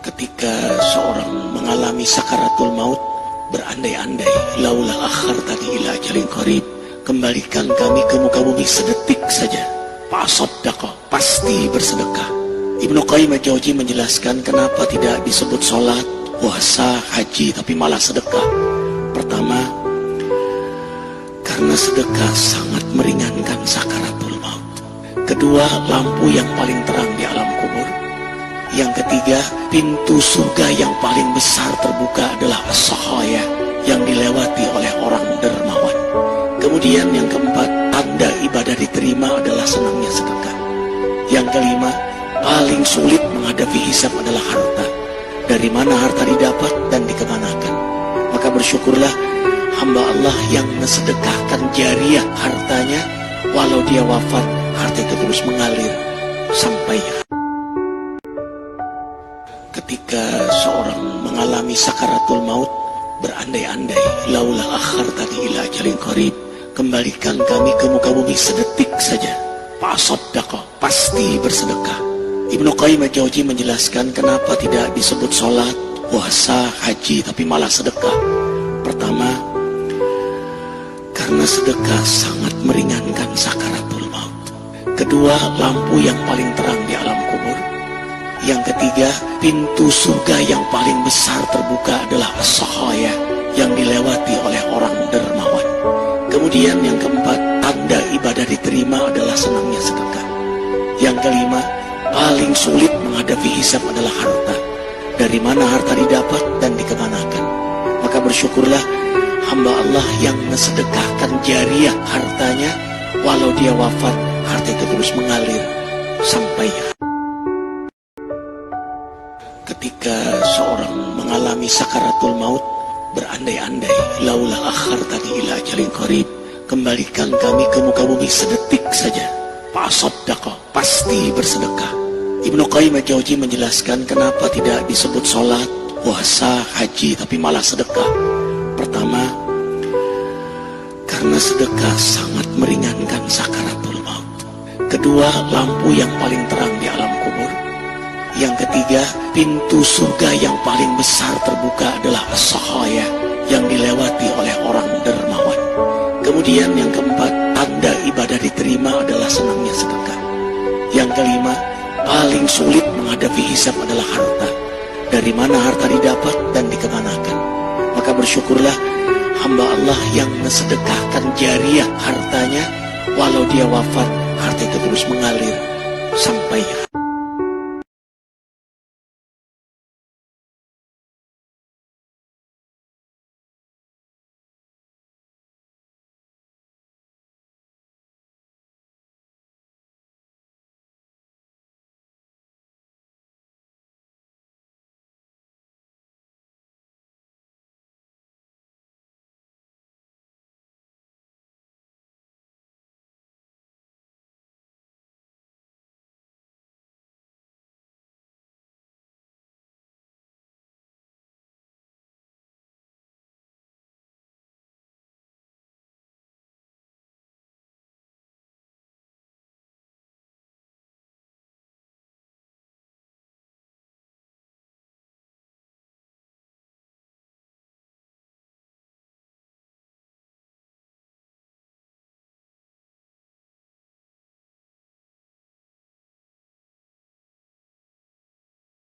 Ketika seorang mengalami sakaratul maut, berandai-andai, laula akhartani ila ajalin qarib, kembalikan kami ke muka bumi sedetik saja, fa'asaddaqa, pasti bersedekah. Ibnu Qayyim al-Jauzi menjelaskan kenapa tidak disebut sholat, puasa, haji, tapi malah sedekah. Pertama, karena sedekah sangat meringankan sakaratul maut. Kedua, lampu yang paling terang di alam kubur. Yang ketiga, pintu surga yang paling besar terbuka adalah as-sakhaya, yang dilewati oleh orang dermawan. Kemudian yang keempat, tanda ibadah diterima adalah senangnya sedekah. Yang kelima, paling sulit menghadapi hisab adalah harta. Dari mana harta didapat dan dikemanakan? Maka bersyukurlah hamba Allah yang mensedekahkan jariah hartanya, walau dia wafat, harta itu terus mengalir sampai. Ketika seorang mengalami sakaratul maut, berandai-andai, laula akhartani ila ajalin qarib, kembalikan kami ke muka bumi sedetik saja, fa'asaddaqa, pasti bersedekah. Ibnu Qayyim al-Jauzi menjelaskan kenapa tidak disebut sholat, puasa, haji, tapi malah sedekah. Pertama, karena sedekah sangat meringankan sakaratul maut. Kedua, lampu yang paling terang di alam kubur. Yang ketiga, pintu surga yang paling besar terbuka adalah as-sakhaya, yang dilewati oleh orang dermawan. Kemudian yang keempat, tanda ibadah diterima adalah senangnya sedekah. Yang kelima, paling sulit menghadapi hisab adalah harta. Dari mana harta didapat dan dikemanakan? Maka bersyukurlah hamba Allah yang mensedekahkan jariah hartanya, walau dia wafat, harta itu terus mengalir sampai. Ketika seorang mengalami sakaratul maut, berandai-andai, laula akhartani ila ajalin qarib, kembalikan kami ke muka bumi sedetik saja, fa'asaddaqa, pasti bersedekah. Ibnu Qayyim al-Jauzi menjelaskan kenapa tidak disebut sholat, puasa, haji, tapi malah sedekah. Pertama, karena sedekah sangat meringankan sakaratul maut. Kedua, lampu yang paling terang di alam kubur. Yang ketiga, pintu surga yang paling besar terbuka adalah as-sakhaya, yang dilewati oleh orang dermawan. Kemudian yang keempat, tanda ibadah diterima adalah senangnya sedekah. Yang kelima, paling sulit menghadapi hisab adalah harta. Dari mana harta didapat dan dikemanakan? Maka bersyukurlah hamba Allah yang mensedekahkan jariah hartanya, walau dia wafat, harta itu terus mengalir sampai.